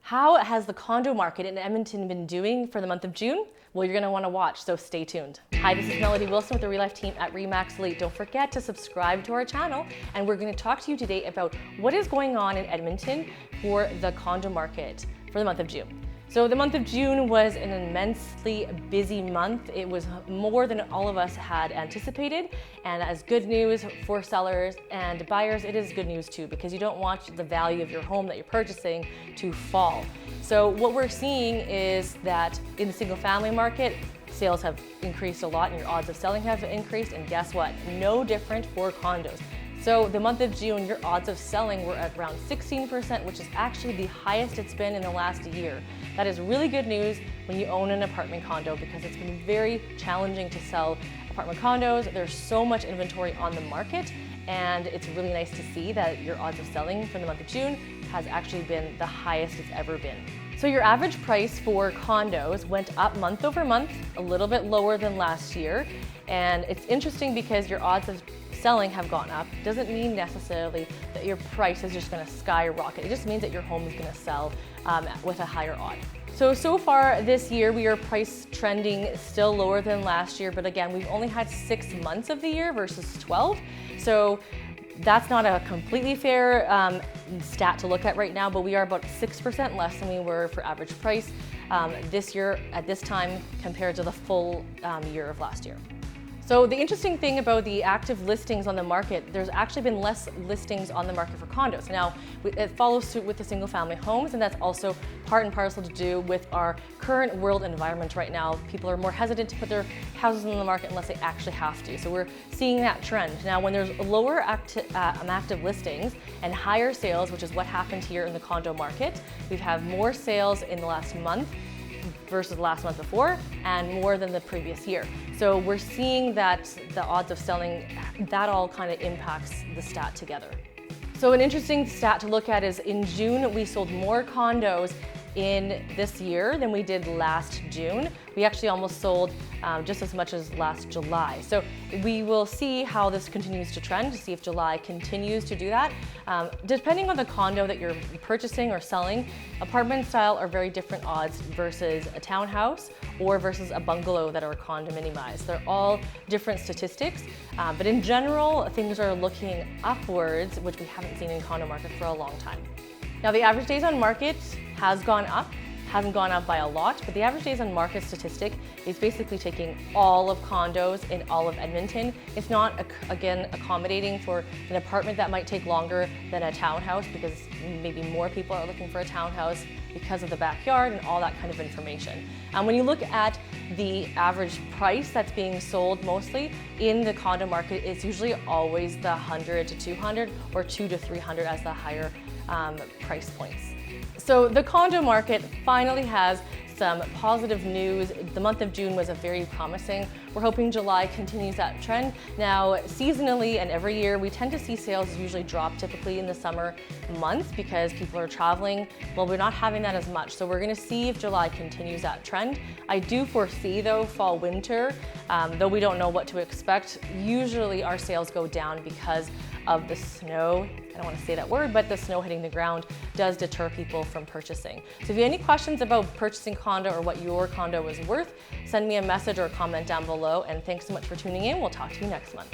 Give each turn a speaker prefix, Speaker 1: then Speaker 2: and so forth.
Speaker 1: How has the condo market in Edmonton been doing for the month of June? Well, you're going to want to watch, so stay tuned. Hi, this is Melody Wilson with the Real Life team at Remax Elite. Don't forget to subscribe to our channel, and we're going to talk to you today about what is going on in Edmonton for the condo market for the month of June. So the month of June was an immensely busy month. It was more than all of us had anticipated, and as good news for sellers and buyers, it is good news too, because you don't want the value of your home that you're purchasing to fall. So what we're seeing is that in the single family market, sales have increased a lot and your odds of selling have increased, and guess what? No different for condos. So the month of June, your odds of selling were at around 16%, which is actually the highest it's been in the last year. That is really good news when you own an apartment condo, because it's been very challenging to sell apartment condos. There's so much inventory on the market, and it's really nice to see that your odds of selling for the month of June has actually been the highest it's ever been. So your average price for condos went up month over month, a little bit lower than last year. And it's interesting because your odds of selling have gone up. Doesn't mean necessarily that your price is just going to skyrocket. It just means that your home is going to sell with a higher odd. So far this year, we are price trending still lower than last year, but again, we've only had 6 months of the year versus 12. So that's not a completely fair stat to look at right now, but we are about 6% less than we were for average price this year at this time compared to the full year of last year. So the interesting thing about the active listings on the market, there's actually been less listings on the market for condos. Now, it follows suit with the single family homes, and that's also part and parcel to do with our current world environment right now. People are more hesitant to put their houses on the market unless they actually have to. So we're seeing that trend. Now, when there's lower active listings and higher sales, which is what happened here in the condo market, we've had more sales in the last month versus the last month before, and more than the previous year. So we're seeing that the odds of selling, that all kind of impacts the stat together. So an interesting stat to look at is in June, we sold more condos in this year than we did last June. We actually almost sold just as much as last July. So we will see how this continues to trend, to see if July continues to do that. Depending on the condo that you're purchasing or selling, apartment style are very different odds versus a townhouse or versus a bungalow that are condominiumized. They're all different statistics, but in general, things are looking upwards, which we haven't seen in the condo market for a long time. Now, the average days on market has gone up. Hasn't gone up by a lot, but the average days on market statistic is basically taking all of condos in all of Edmonton. It's not, again, accommodating for an apartment that might take longer than a townhouse, because maybe more people are looking for a townhouse because of the backyard and all that kind of information. When you look at the average price that's being sold mostly in the condo market, it's usually always the 100 to 200 or 2 to 300 as the higher price points. So the condo market finally has some positive news. The month of June was a very promising. We're hoping July continues that trend. Now, seasonally and every year, we tend to see sales usually drop typically in the summer months because people are traveling. Well, we're not having that as much. So we're gonna see if July continues that trend. I do foresee though, fall, winter, though we don't know what to expect, usually our sales go down because of the snow. I don't want to say that word, but the snow hitting the ground does deter people from purchasing. So if you have any questions about purchasing condo or what your condo is worth, send me a message or a comment down below. And thanks so much for tuning in. We'll talk to you next month.